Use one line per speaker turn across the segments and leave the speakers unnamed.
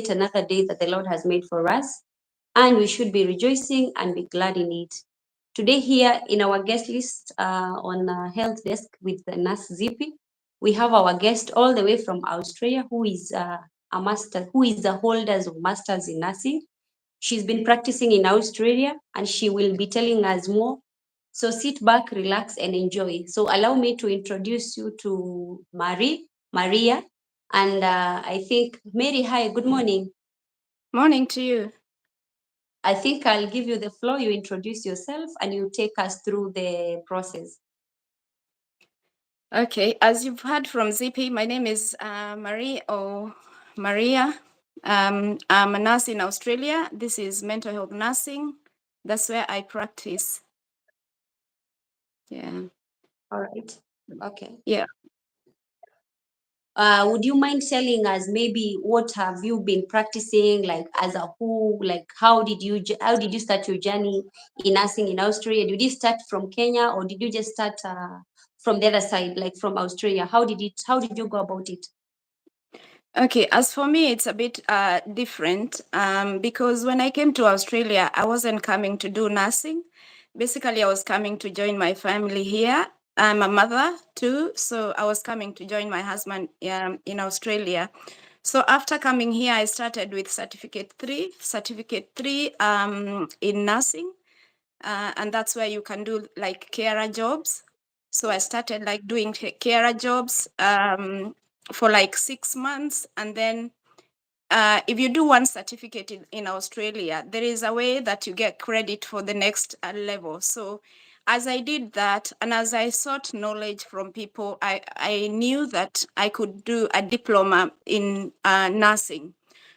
another day that the Lord has made for us, and we should be rejoicing and be glad in it. Today, here in our guest list on Health Desk with the nurse Zippy, we have our guest all the way from Australia who is a master, who is the holders of masters in nursing. She's been practicing in Australia and she will be telling us more. So sit back, relax, and enjoy. So allow me to introduce you to Maria. And I think, Mary, hi, good morning.
Morning to you.
I think I'll give you the floor. You introduce yourself and you take us through the process.
Okay, as you've heard from ZP, my name is Marie or Maria. I'm a nurse in Australia. This is mental health nursing. That's where I practice. Yeah.
All right. Okay.
Yeah.
Would you mind telling us maybe what have you been practicing, like as a who, like how did you start your journey in nursing in Australia? Did you start from Kenya or did you just start from the other side, like from Australia? How did you go about it?
Okay, as for me, it's a bit different because when I came to Australia, I wasn't coming to do nursing. Basically, I was coming to join my family here. I'm a mother too, so I was coming to join my husband in Australia. So after coming here, I started with certificate three in nursing, and that's where you can do like carer jobs. So I started like doing carer jobs for like 6 months, and then if you do one certificate in Australia, there is a way that you get credit for the next level. So as I did that, and as I sought knowledge from people, I knew that I could do a diploma in nursing.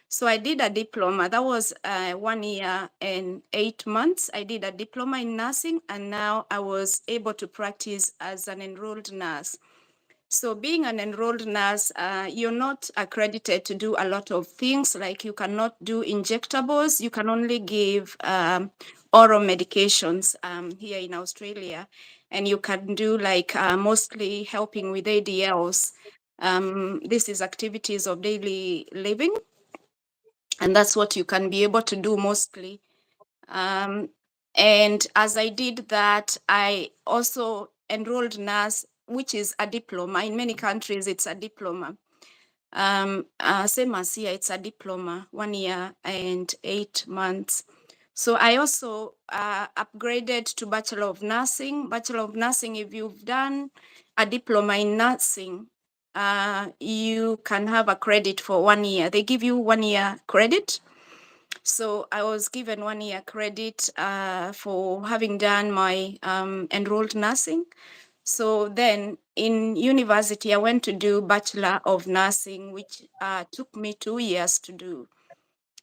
So I did a diploma. That was 1 year and 8 months. I did a diploma in nursing, and now I was able to practice as an enrolled nurse. So being an enrolled nurse, you're not accredited to do a lot of things, like you cannot do injectables. You can only give oral medications here in Australia. And you can do like mostly helping with ADLs. This is activities of daily living. And that's what you can be able to do mostly. And as I did that, I also enrolled nurse, which is a diploma. In many countries, it's a diploma. Same as here, it's a diploma, 1 year and 8 months. So I also upgraded to Bachelor of Nursing. Bachelor of Nursing, if you've done a diploma in nursing, you can have a credit for 1 year. They give you 1 year credit. So I was given 1 year credit for having done my enrolled nursing. So then in university, I went to do Bachelor of Nursing, which took me 2 years to do.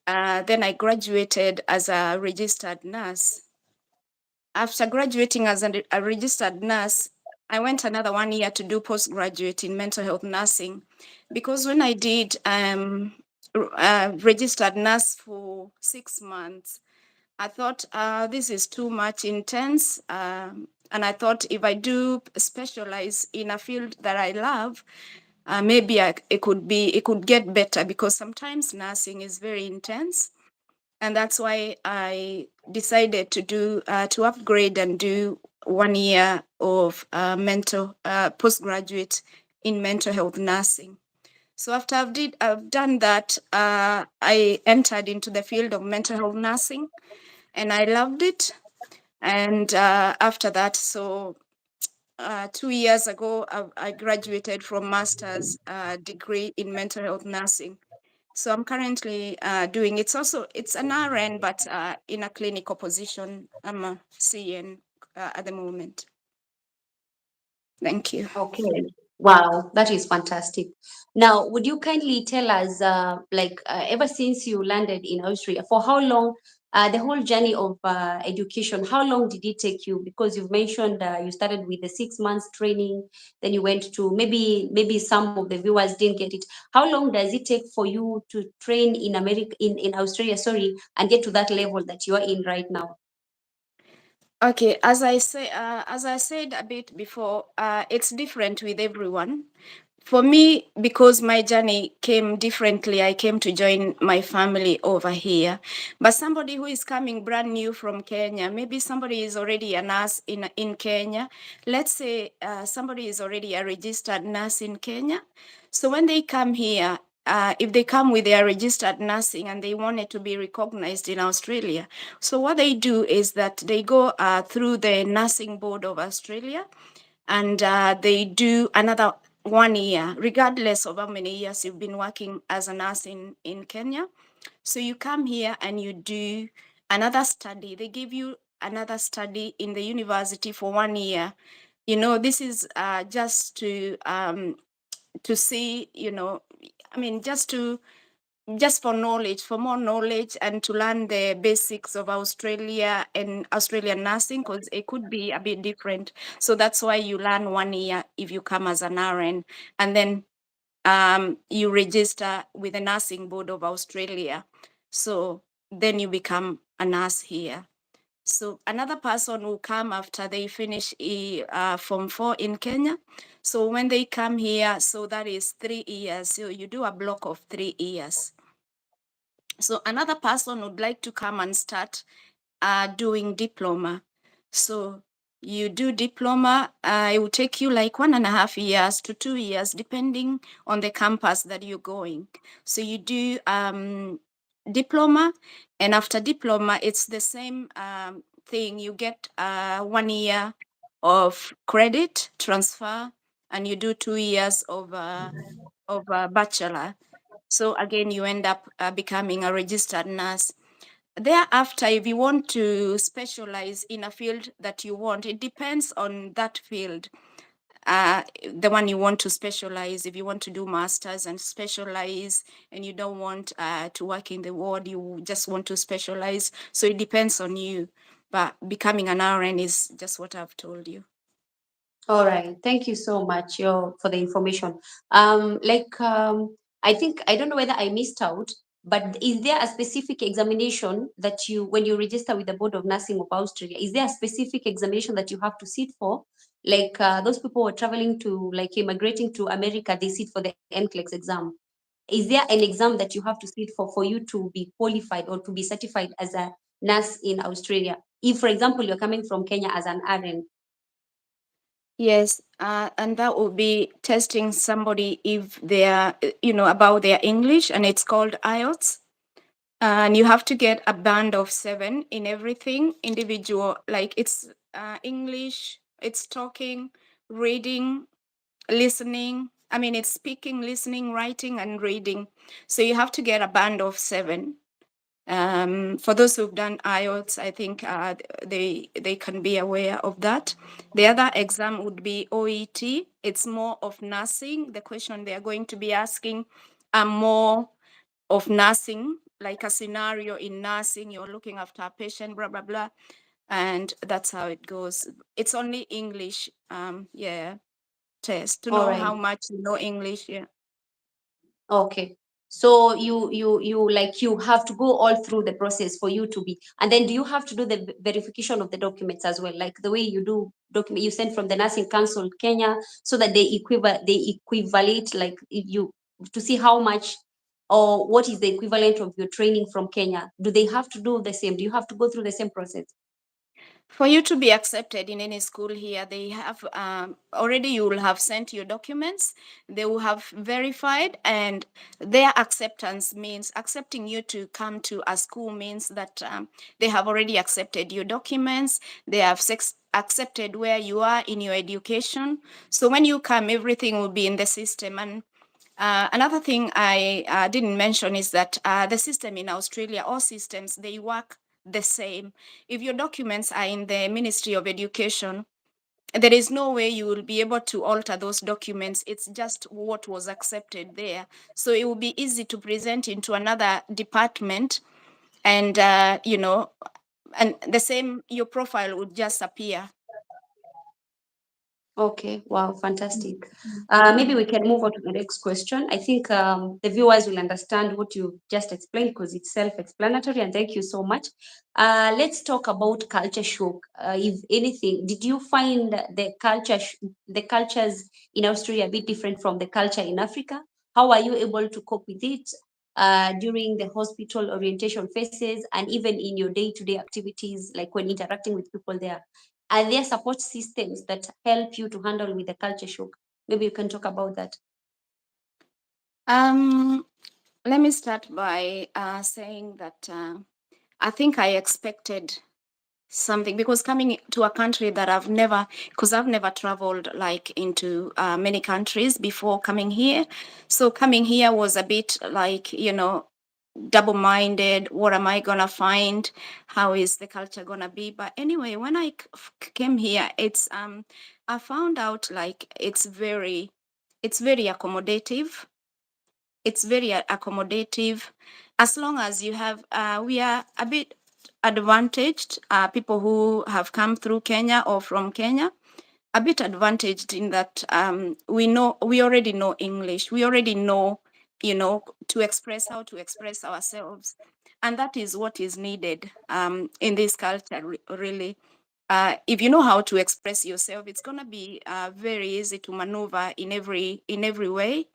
Then I graduated as a registered nurse. After graduating as a registered nurse, I went another 1 year to do postgraduate in mental health nursing, because when I did registered nurse for 6 months, I thought this is too much intense. And I thought if I do specialize in a field that I love, maybe it could get better, because sometimes nursing is very intense. And that's why I decided to upgrade and do 1 year of postgraduate in mental health nursing. So after I've done that, I entered into the field of mental health nursing, and I loved it. And after that, so 2 years ago, I graduated from master's degree in mental health nursing. So I'm currently doing, it's an RN, but in a clinical position. I'm a CN at the moment. Thank you.
Okay. Wow, that is fantastic. Now, would you kindly tell us, ever since you landed in Austria, for how long, the whole journey of education, how long did it take you? Because you've mentioned you started with the 6 months training, then you went to maybe some of the viewers didn't get it. How long does it take for you to train in America, in Australia, sorry, and get to that level that you are in right now?
Okay, as I said a bit before, it's different with everyone. For me, because my journey came differently, I came to join my family over here. But somebody who is coming brand new from Kenya, maybe somebody is already a nurse in Kenya. Let's say somebody is already a registered nurse in Kenya. So when they come here, if they come with their registered nursing and they want it to be recognized in Australia, so what they do is that they go through the Nursing Board of Australia, and they do another 1 year, regardless of how many years you've been working as a nurse in Kenya. So you come here and you do another study. They give you another study in the university for 1 year. This is just to see, I mean, just for knowledge, for more knowledge, and to learn the basics of Australia and Australian nursing, because it could be a bit different. So that's why you learn 1 year if you come as an RN, and then you register with the Nursing Board of Australia. So then you become a nurse here. So another person will come after they finish Form 4 in Kenya. So when they come here, so that is 3 years. So you do a block of 3 years. So another person would like to come and start doing diploma. So you do diploma, it will take you like 1.5 years to 2 years, depending on the campus that you're going. So you do diploma, and after diploma, it's the same thing. You get 1 year of credit transfer, and you do 2 years of bachelor. So again, you end up becoming a registered nurse. Thereafter, if you want to specialize in a field that you want, it depends on that field. The one you want to specialize, if you want to do masters and specialize, and you don't want to work in the ward, you just want to specialize. So it depends on you. But becoming an RN is just what I've told you.
All right. Thank you so much for the information. I think I don't know whether I missed out, but is there a specific examination that when you register with the Board of Nursing of Australia, is there a specific examination that you have to sit for? Like those people who are traveling to, like immigrating to America, they sit for the NCLEX exam. Is there an exam that you have to sit for you to be qualified or to be certified as a nurse in Australia? If, for example, you're coming from Kenya as an RN.
Yes, and that will be testing somebody if they are, about their English, and it's called IELTS. And you have to get a band of 7 in everything individual, like it's English, it's talking, reading, listening. I mean, it's speaking, listening, writing, and reading. So you have to get a band of 7. For those who've done IELTS, I think they can be aware of that. The other exam would be OET. It's more of nursing. The question they are going to be asking are more of nursing, like a scenario in nursing. You're looking after a patient, blah blah blah, and that's how it goes. It's only English, test to
All
know
right.
how much you know English. Yeah.
Okay. So you like you have to go all through the process for you to be, and then do you have to do the verification of the documents as well, like the way you do document you send from the Nursing Council Kenya, so that they equivalent, like if you to see how much or what is the equivalent of your training from Kenya? Do they have to do the same? Do you have to go through the same process?
For you to be accepted in any school here, they have already, you will have sent your documents. They will have verified, and their acceptance means accepting you to come to a school means that they have already accepted your documents. They have accepted where you are in your education. So when you come, everything will be in the system. And another thing I didn't mention is that the system in Australia, all systems, they work the same. If your documents are in the Ministry of Education, there is no way you will be able to alter those documents. It's just what was accepted there. So it will be easy to present into another department, and and the same, your profile would just appear.
Okay, wow, fantastic. Maybe we can move on to the next question. I think the viewers will understand what you just explained because it's self-explanatory, and thank you so much. Let's talk about culture shock. If anything, did you find the cultures in Australia a bit different from the culture in Africa? How are you able to cope with it during the hospital orientation phases and even in your day-to-day activities, like when interacting with people there? Are there support systems that help you to handle with the culture shock? Maybe you can talk about that.
Um, Let me start by saying that I think I expected something because coming to a country that I've never traveled like into many countries before coming here. So coming here was a bit like, double-minded. What am I gonna find? How is the culture gonna be? But anyway, when I came here, I found out like it's very accommodative. It's very accommodative. As long as you have, we are a bit advantaged, people who have come through Kenya or from Kenya, a bit advantaged in that we already know English. We already know, to express how to express ourselves. And that is what is needed in this culture, really. If you know how to express yourself, it's gonna be very easy to maneuver in every way.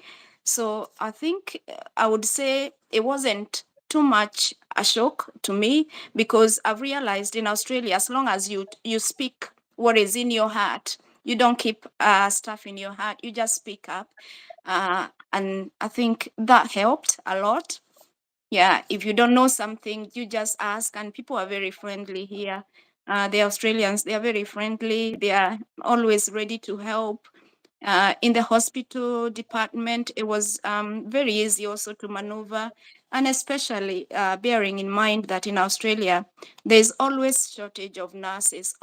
So I think I would say it wasn't too much a shock to me because I've realized in Australia, as long as you speak what is in your heart, you don't keep stuff in your heart. You just speak up, and I think that helped a lot. Yeah, if you don't know something, you just ask, and people are very friendly here. The Australians, they are very friendly. They are always ready to help. In the hospital department, it was very easy also to maneuver, and especially bearing in mind that in Australia, there's always shortage of nurses,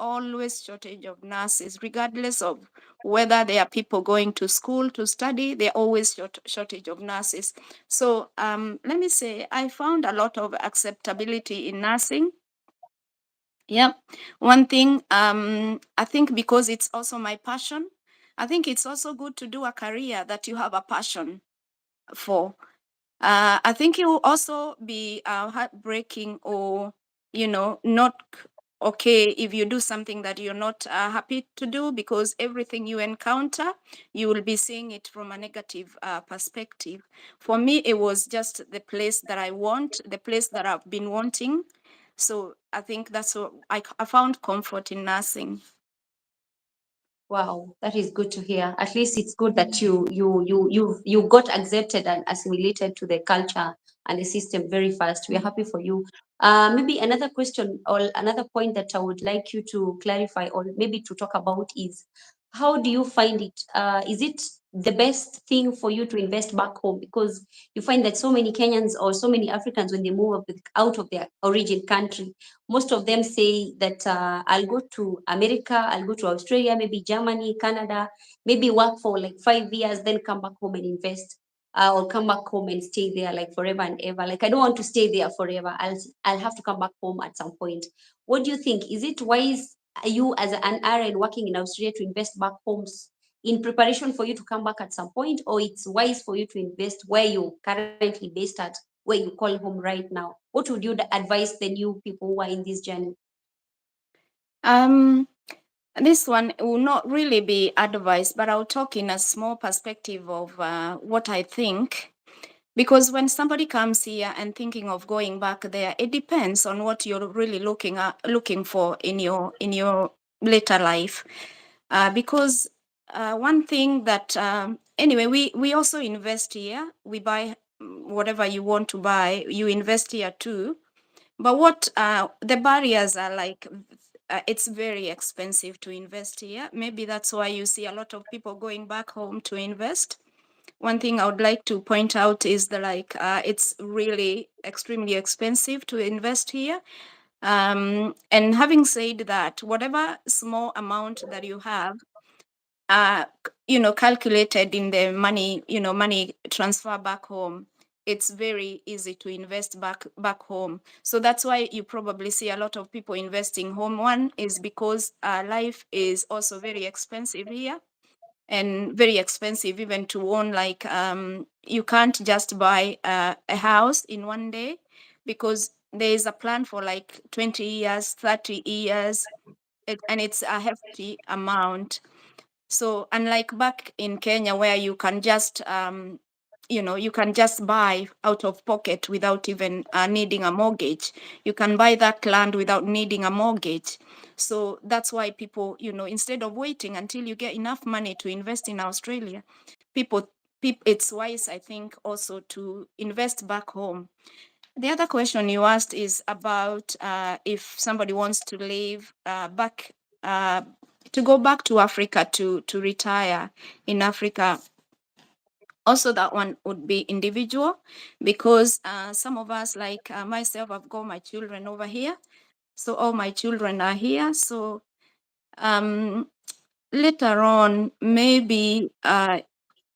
regardless of whether there are people going to school to study, there are always shortage of nurses. So let me say, I found a lot of acceptability in nursing. Yeah. One thing, I think because it's also my passion, I think it's also good to do a career that you have a passion for. I think it will also be heartbreaking or, not okay if you do something that you're not happy to do because everything you encounter, you will be seeing it from a negative perspective. For me, it was just the place that I want, the place that I've been wanting. So I think that's what I found comfort in nursing.
Wow, that is good to hear. At least it's good that you got accepted and assimilated to the culture and the system very fast. We are happy for you. Maybe another question or another point that I would like you to clarify or maybe to talk about is how do you find it? Is it the best thing for you to invest back home? Because you find that so many Kenyans or so many Africans, when they move out of their origin country, most of them say that I'll go to America, I'll go to Australia, maybe Germany, Canada, maybe work for like 5 years, then come back home and invest. Or come back home and stay there like forever and ever. Like I don't want to stay there forever. I'll have to come back home at some point. What do you think? Is it wise you as an RN working in Australia to invest back homes in preparation for you to come back at some point, or it's wise for you to invest where you're currently based at, where you call home right now? What would you advise the new people who are in this journey?
Um, this one will not really be advice, but I'll talk in a small perspective of what I think. Because when somebody comes here and thinking of going back there, it depends on what you're really looking for in your later life. Because one thing that anyway, we also invest here. We buy whatever you want to buy. You invest here too. But what the barriers are like, it's very expensive to invest here. Maybe that's why you see a lot of people going back home to invest. One thing I would like to point out is that it's really extremely expensive to invest here. And having said that, whatever small amount that you have, calculated in the money, money transfer back home, it's very easy to invest back home. So that's why you probably see a lot of people investing home. One is because life is also very expensive here. and very expensive even to own. Like you can't just buy a house in one day, because there is a plan for like 20 years, 30 years, and it's a hefty amount. So unlike back in Kenya, where you can just you can just buy out of pocket without even needing a mortgage. You can buy that land without needing a mortgage. So that's why people, instead of waiting until you get enough money to invest in Australia, people, it's wise, I think, also to invest back home. The other question you asked is about if somebody wants to live back, uh, to go back to Africa to retire in Africa. Also, that one would be individual, because some of us, like myself, I've got my children over here. So all my children are here. So um, later on, maybe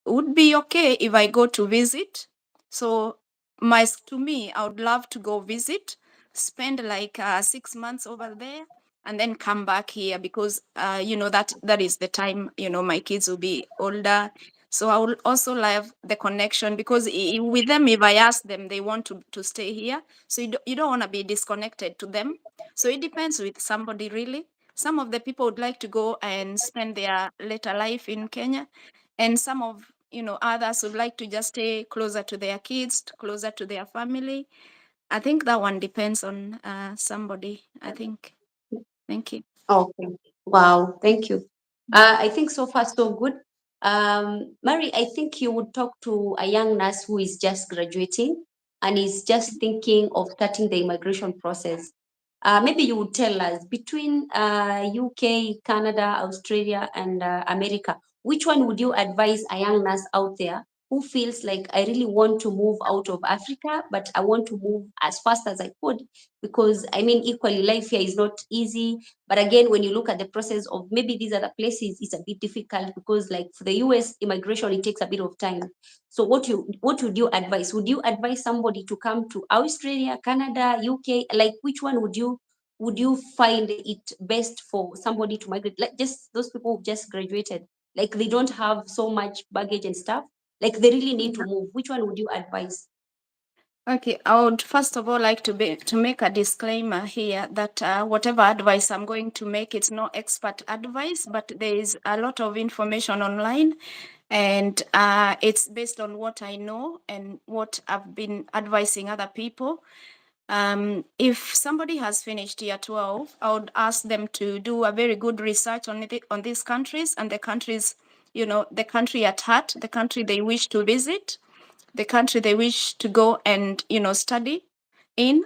would be okay if I go to visit. So to me, I would love to go visit, spend like 6 months over there, and then come back here, because that is the time my kids will be older. So I will also love the connection, because with them, if I ask them, they want to stay here. So you don't want to be disconnected to them. So it depends with somebody, really. Some of the people would like to go and spend their later life in Kenya, and some of others would like to just stay closer to their kids, closer to their family. I think that one depends on somebody, I think. Thank you.
Okay. Wow. Thank you. I think so far so good. Mary, I think you would talk to a young nurse who is just graduating and is just thinking of starting the immigration process. Maybe you would tell us between UK, Canada, Australia, and America, which one would you advise a young nurse out there who feels like, I really want to move out of Africa, but I want to move as fast as I could? Because I mean, equally, life here is not easy. But again, when you look at the process of maybe these other places, it's a bit difficult because, like for the US immigration, it takes a bit of time. So, what would you advise? Would you advise somebody to come to Australia, Canada, UK? Like, which one would you find it best for somebody to migrate? Like, just those people who just graduated, like they don't have so much baggage and stuff. Like, they really need to move. Which one would you advise?
Okay, I would first of all like to make a disclaimer here that whatever advice I'm going to make, it's not expert advice, but there is a lot of information online, and it's based on what I know and what I've been advising other people. If somebody has finished year 12, I would ask them to do a very good research on these countries, and the countries, the country at heart, the country they wish to visit, the country they wish to go and study in.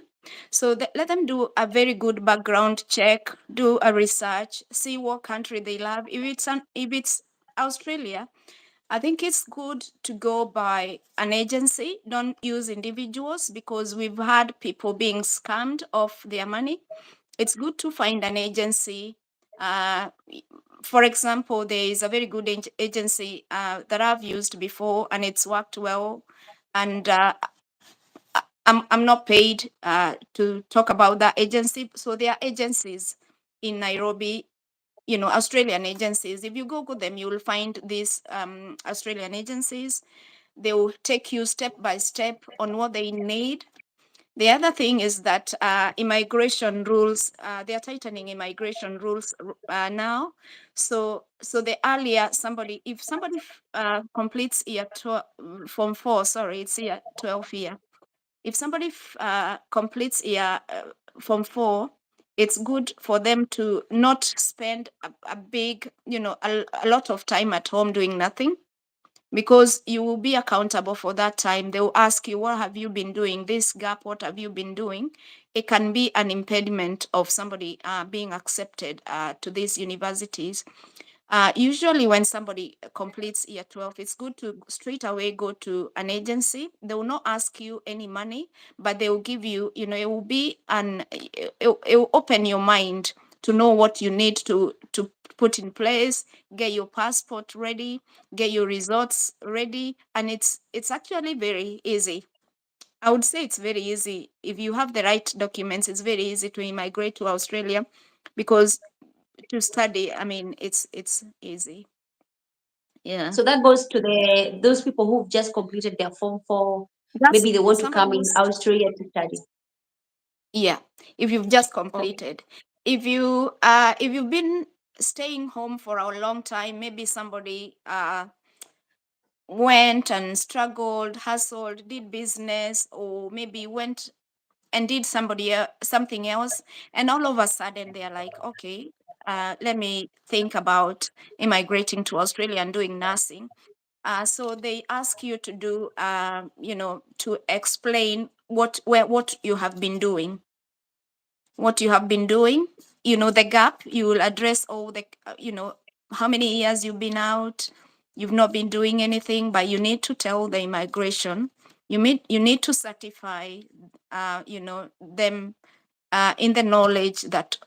So let them do a very good background check, do a research, see what country they love. If it's Australia, I think it's good to go by an agency. Don't use individuals, because we've had people being scammed of their money. It's good to find an agency. Uh, for example, there is a very good agency that I've used before, and it's worked well. And I'm not paid to talk about that agency. So there are agencies in Nairobi, Australian agencies. If you Google them, you will find these Australian agencies. They will take you step by step on what they need. The other thing is that immigration rules, they are tightening immigration rules now. So the earlier if somebody completes year 12, form 4, sorry, it's year 12 year. If somebody completes year form 4, it's good for them to not spend a big, a lot of time at home doing nothing, because you will be accountable for that time. They will ask you, what have you been doing this gap? What have you been doing? It can be an impediment of somebody being accepted to these universities. Usually when somebody completes year 12, it's good to straight away go to an agency. They will not ask you any money, but they will give you, it will be it will open your mind to know what you need to put in place, get your passport ready, get your results ready. And it's actually very easy. I would say it's very easy. If you have the right documents, it's very easy to immigrate to Australia, because to study, I mean, it's easy. Yeah.
So that goes to those people who've just completed their Form 4.
That's
Maybe they want to
somebody
come in
who's,
Australia to study.
yeah, if you've just
Okay.
completed. If you've been staying home for a long time, maybe somebody went and struggled, hustled, did business, or maybe went and did something else, and all of a sudden they're like, okay, let me think about immigrating to Australia and doing nursing. So they ask you to do, to explain what you have been doing, the gap. You will address all the, how many years you've been out, you've not been doing anything, but you need to tell the immigration. You need to certify, them, in the knowledge that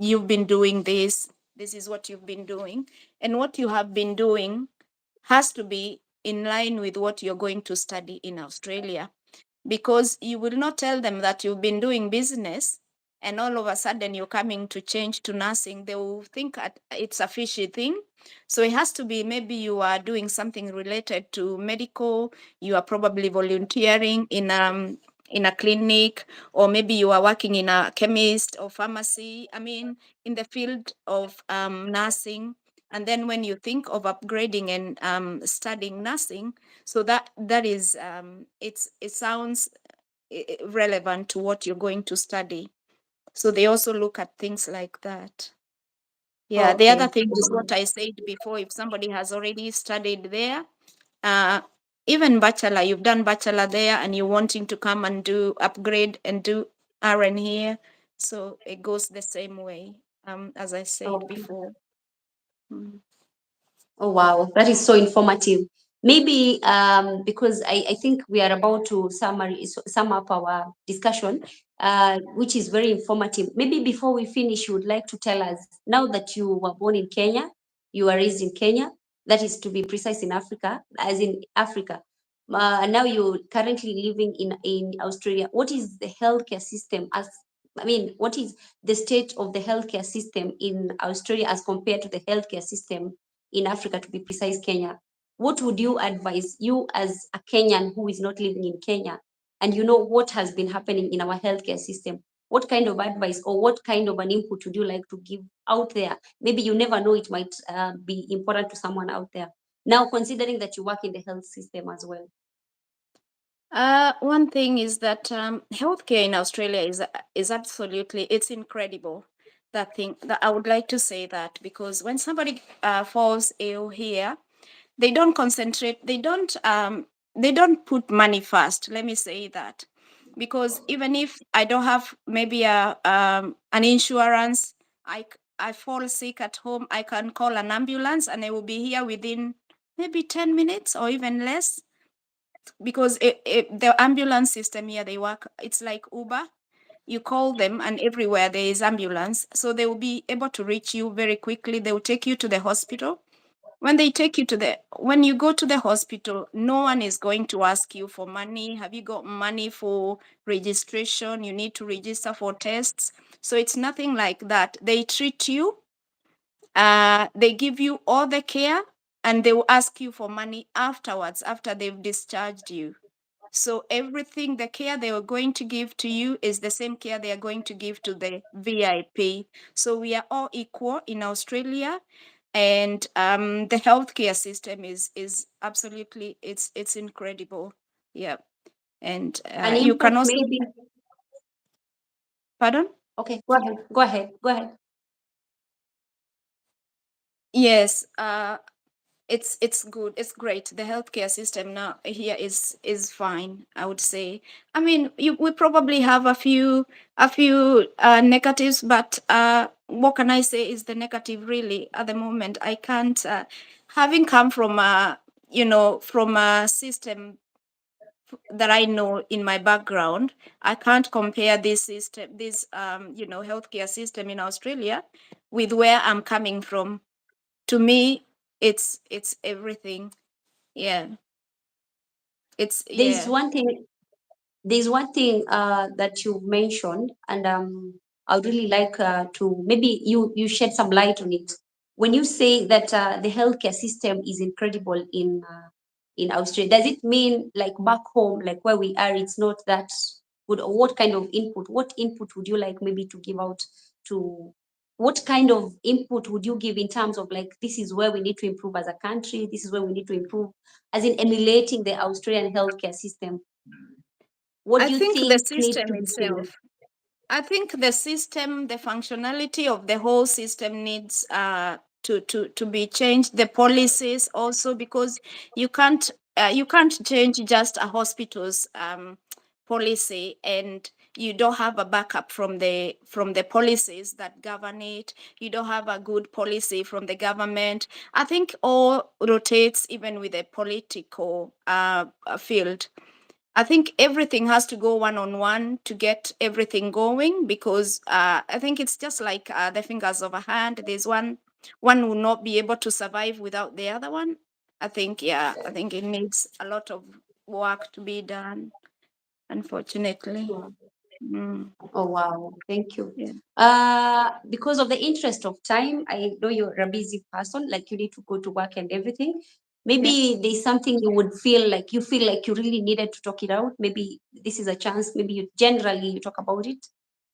you've been doing this. This is what you've been doing, and what you have been doing has to be in line with what you're going to study in Australia, because you will not tell them that you've been doing business and all of a sudden you're coming to change to nursing. They will think it's a fishy thing. So it has to be, maybe you are doing something related to medical, you are probably volunteering in a clinic, or maybe you are working in a chemist or pharmacy, I mean, in the field of nursing. And then when you think of upgrading and studying nursing, so that is, it sounds relevant to what you're going to study. So they also look at things like that. Yeah, the other
Okay.
thing is what I said before. If somebody has already studied there, uh, even bachelor, you've done bachelor there and you're wanting to come and do upgrade and do RN here, so it goes the same way, as I said
Okay.
before. Mm.
Oh, wow, that is so informative. Maybe because I think we are about to sum up our discussion, which is very informative. Maybe before we finish, you would like to tell us, now that you were born in Kenya, you were raised in Kenya, that is to be precise, in Africa, as in Africa. And now you're currently living in Australia. What is the healthcare system as, I mean, what is the state of the healthcare system in Australia as compared to the healthcare system in Africa, to be precise, Kenya? What would you advise, you as a Kenyan who is not living in Kenya, and you know what has been happening in our healthcare system? What kind of advice or what kind of an input would you like to give out there? Maybe you never know, it might be important to someone out there. Now, considering that you work in the health system as well.
One thing is that healthcare in Australia is absolutely, it's incredible. That thing that I would like to say that, because when somebody falls ill here, they don't concentrate. They don't put money first. Let me say that, because even if I don't have maybe an insurance, I fall sick at home, I can call an ambulance and I will be here within maybe 10 minutes or even less, because the ambulance system here, they work, it's like Uber. You call them and everywhere there is ambulance, so they will be able to reach you very quickly. They will take you to the hospital. When you go to the hospital, no one is going to ask you for money. Have you got money for registration? You need to register for tests. So it's nothing like that. They treat you, they give you all the care, and they will ask you for money afterwards, after they've discharged you. So everything, the care they are going to give to you is the same care they are going to give to the VIP. So we are all equal in Australia, and the healthcare system is absolutely, it's incredible. Yeah, and
An
you can
input
also,
maybe.
pardon.
Okay, go ahead. Go ahead. Go ahead.
Yes, it's good, it's great. The healthcare system now here is fine, I would say. I mean, we probably have a few negatives, but what can I say is the negative really at the moment? I can't, having come from from a system that I know in my background, I can't compare this healthcare system in Australia with where I'm coming from. To me, it's everything. Yeah, it's,
There's
yeah.
one thing. There's one thing that you mentioned, and I would really like to maybe you shed some light on it. when you say that the healthcare system is incredible in Australia, does it mean like back home, like where we are, it's not that good? Or what kind of input? What input would you like maybe to give out to? What kind of input would you give in terms of like this is where we need to improve as a country? This is where we need to improve, as in emulating the Australian healthcare system. What
I
do you
think the
think needs
system
to be changed?
itself. I think the system, the functionality of the whole system needs to be changed. The policies also, because you can't change just a hospital's policy and you don't have a backup from the policies that govern it. You don't have a good policy from the government. I think all rotates even with the political field. I think everything has to go one on one to get everything going, because I think it's just like the fingers of a hand. There's one will not be able to survive without the other one. I think, yeah, I think it needs a lot of work to be done, unfortunately. Mm,
Oh wow, thank you.
yeah,
Because of the interest of time, I know you're a busy person, like you need to go to work and everything.
yeah.
Maybe there's something you would feel like you really needed to talk it out. Maybe this is a chance, maybe you generally you talk about it.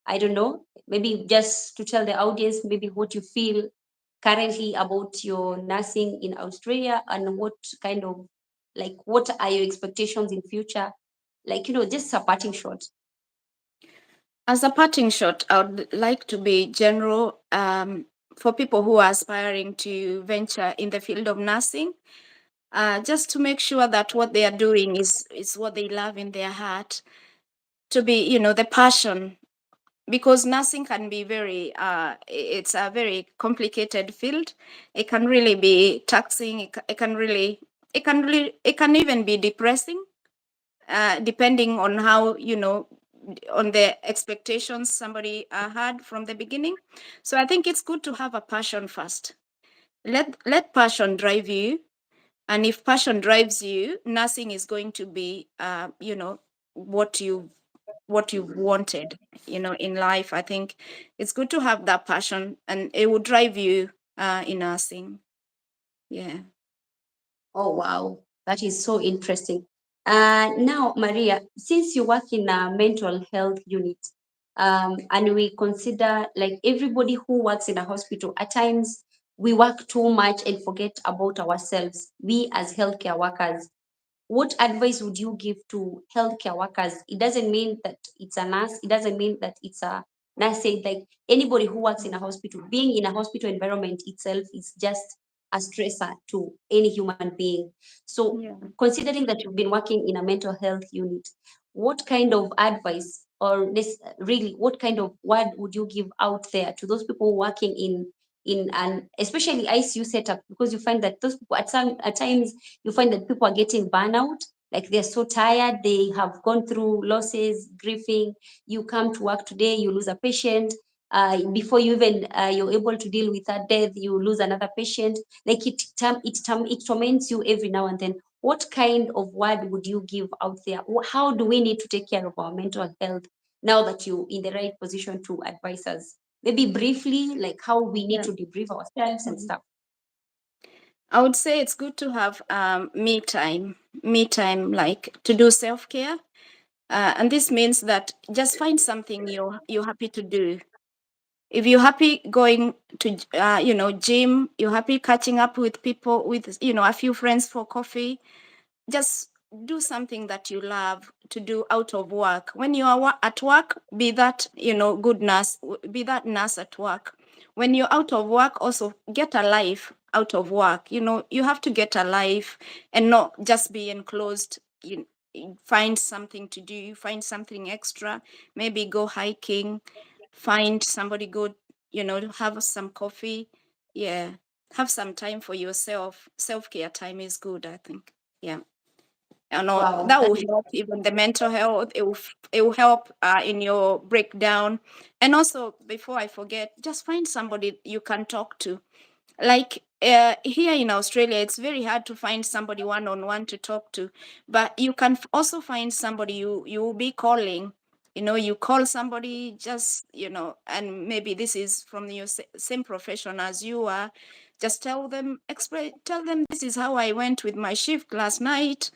I don't know. Maybe just to tell the audience maybe what you feel currently about your nursing in Australia and what kind of like what are your expectations in future? Like, just a parting shot.
As a parting shot, I would like to be general for people who are aspiring to venture in the field of nursing. Just to make sure that what they are doing is what they love in their heart, to be, the passion, because nursing can be it's a very complicated field. It can really be taxing. It can even be depressing, depending on how, on the expectations somebody had from the beginning. So I think it's good to have a passion first. Let passion drive you, and if passion drives you, nursing is going to be, what you've wanted, in life. I think it's good to have that passion, and it will drive you in nursing. Yeah.
Oh, wow. That is so interesting. Now, Maria, since you work in a mental health unit, and we consider like everybody who works in a hospital, at times we work too much and forget about ourselves, we as healthcare workers. What advice would you give to healthcare workers? It doesn't mean that it's a nurse, it doesn't mean that it's a nurse said, like anybody who works in a hospital, being in a hospital environment itself is just a stressor to any human being. So
Yeah.
considering that you've been working in a mental health unit, what kind of advice or this really what kind of word would you give out there to those people working in an especially ICU setup, because you find that those people at times you find that people are getting burnout, like they're so tired, they have gone through losses, grieving. You come to work today, you lose a patient. Before you even you're able to deal with that death, you lose another patient. Like it torments you every now and then. What kind of word would you give out there? How do we need to take care of our mental health now that you're in the right position to advise us? Maybe briefly, like how we need
Yeah.
to debrief ourselves and
Mhm.
stuff.
I would say it's good to have me time, like to do self-care. And this means that just find something you're happy to do. If you're happy going to gym, you're happy catching up with people, with a few friends for coffee, just do something that you love to do out of work. When you are at work, be that, good nurse, be that nurse at work. When you're out of work, also get a life out of work. You have to get a life and not just be enclosed. You find something to do, find something extra, maybe go hiking, find somebody good, have some coffee. Yeah. Have some time for yourself. Self-care time is good, I think. Yeah.
Wow,
That
that
will
is
help even the mental health. It will help in your breakdown. And also, before I forget, just find somebody you can talk to. Like here in Australia, it's very hard to find somebody one on one to talk to, but you can also find somebody you will be calling. You call somebody, just and maybe this is from your same profession as you are, Just tell them this is how I went with my shift last night.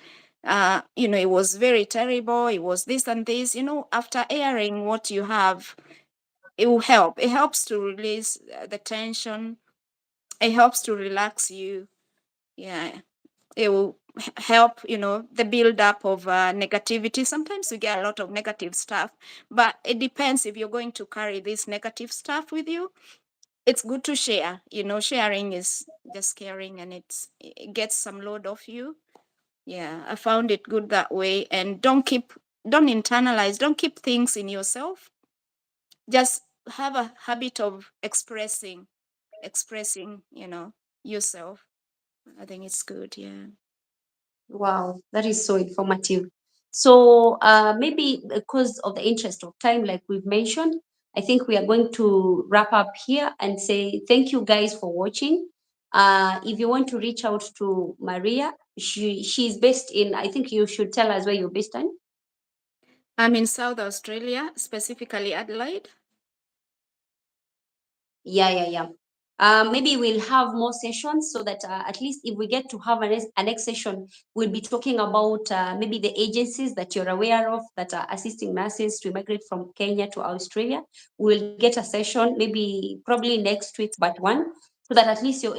It was very terrible. It was this and this. After airing what you have, it will help. It helps to release the tension. It helps to relax you. Yeah, it will help, the build up of negativity. Sometimes we get a lot of negative stuff, but it depends if you're going to carry this negative stuff with you. It's good to share. Sharing is just caring, and it gets some load off you. Yeah, I found it good that way. And don't internalize, don't keep things in yourself. Just have a habit of expressing, yourself. I think it's good. Yeah.
Wow, that is so informative. So maybe because of the interest of time, like we've mentioned, I think we are going to wrap up here and say thank you guys for watching. If you want to reach out to Maria, she's based in, I think you should tell us where you're based in.
I'm in South Australia, specifically Adelaide.
Yeah. Maybe we'll have more sessions so that at least if we get to have a next session, we'll be talking about maybe the agencies that you're aware of that are assisting nurses to immigrate from Kenya to Australia. We'll get a session maybe probably next week, but one, so that at least you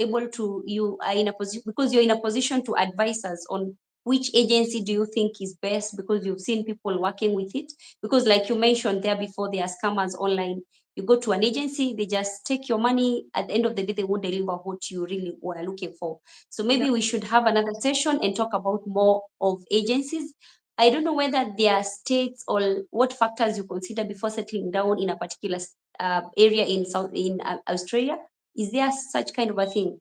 are in a position, because you're in a position to advise us on which agency do you think is best, because you've seen people working with it. Because like you mentioned there before, there are scammers online. You go to an agency, they just take your money. At the end of the day, they won't deliver what you really were looking for. So maybe we should have another session and talk about more of agencies. I don't know whether there are states or what factors you consider before settling down in a particular area in Australia. Is there such kind of a thing?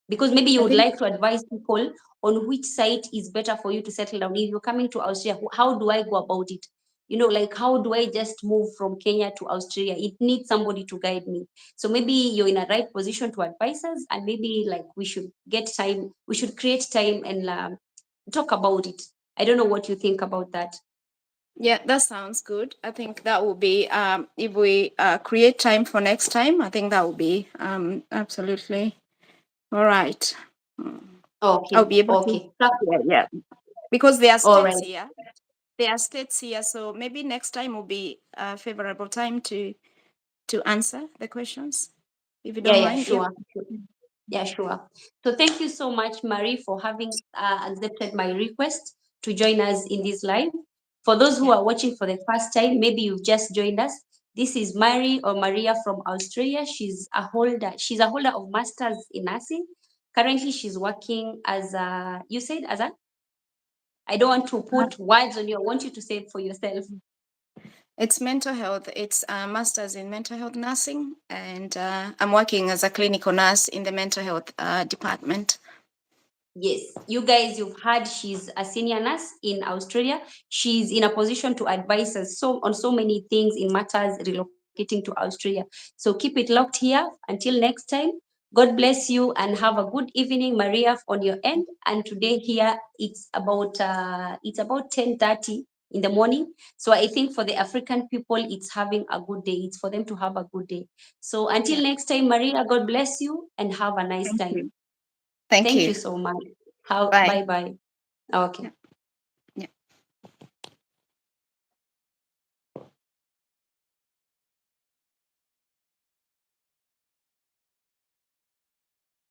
Because maybe you
I
would
think
like to advise people on which site is better for you to settle down. If you're coming to Australia, how do I go about it? Like how do I just move from Kenya to Australia? It needs somebody to guide me. So maybe you're in a right position to advise us, and maybe like we should create time and talk about it. I don't know what you think about that.
Yeah, that sounds good. I think that will be, if we create time for next time, I think that will be absolutely all right. Mm. I'll
Okay,
be able to.
okay.
Yeah. Because there are
All
states
right.
here. There are states here, so maybe next time will be a favorable time to answer the questions, if you
Yeah,
don't
yeah,
mind. If
sure. Yeah, sure. So thank you so much, Marie, for having accepted my request to join us in this live. For those who
yeah,
are watching for the first time, maybe you've just joined us. This is Marie or Maria from Australia. She's a holder of masters in nursing. Currently, she's working as a, you said as a, I don't want to put words on you. I want you to say it for yourself.
it's mental health. It's a master's in mental health nursing, and I'm working as a clinical nurse in the mental health department.
Yes, you guys, you've heard she's a senior nurse in Australia. She's in a position to advise us on so many things in matters relocating to Australia. So keep it locked here until next time. God bless you and have a good evening, Maria, on your end. And today here it's about 10:30 in the morning. So I think for the African people, it's having a good day. It's for them to have a good day. So until
Yeah.
next time, Maria, God bless you and have a nice
Thank
time.
you. Thank
Thank
you.
you so much. How?
Bye.
Bye bye. Okay.
Yeah.